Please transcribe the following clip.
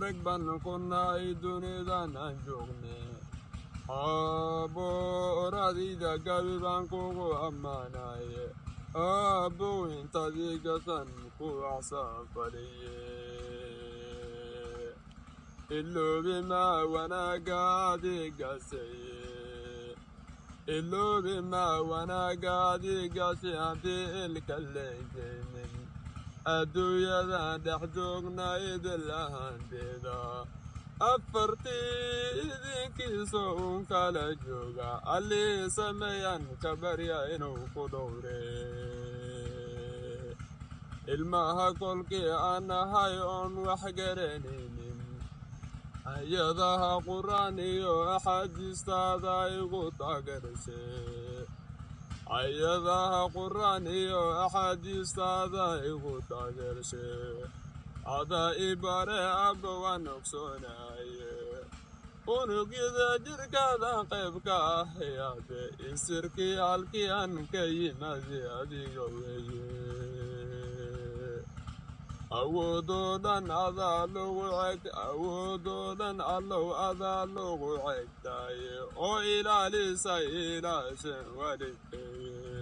arag baan noqonnay dunidan aan joogne aaboradayda gabi baan kugu ammaanaye aabow intadigasan ku axsaan fadhiye iloobi maa wanaagaadigaseye iloobi maa wanaagaadiigasi haddii ilka leegaynin adduunyadan dhex joognay idilahanteeda afartii idinkiisa uun kala jooga allii sameeyaan ka barya inuu ku dhowre ilmaha kolkii aan nahay oon wax garanaynin ayadaha qur'aan iyo axaadiistaada igu taageerse ayadaha qur'aan iyo axaadiistaada igu taageerse ada ibare abba waan ogsoonaye unugyada jirkaada qayb ka ah yaade isirkii halkii aan ka yimaade adiga weeye awoodoo dhan adaa lagu ceg awoodoo dhan allow adaa lagu cegtaye oo ilaalisa ilaashan waligtay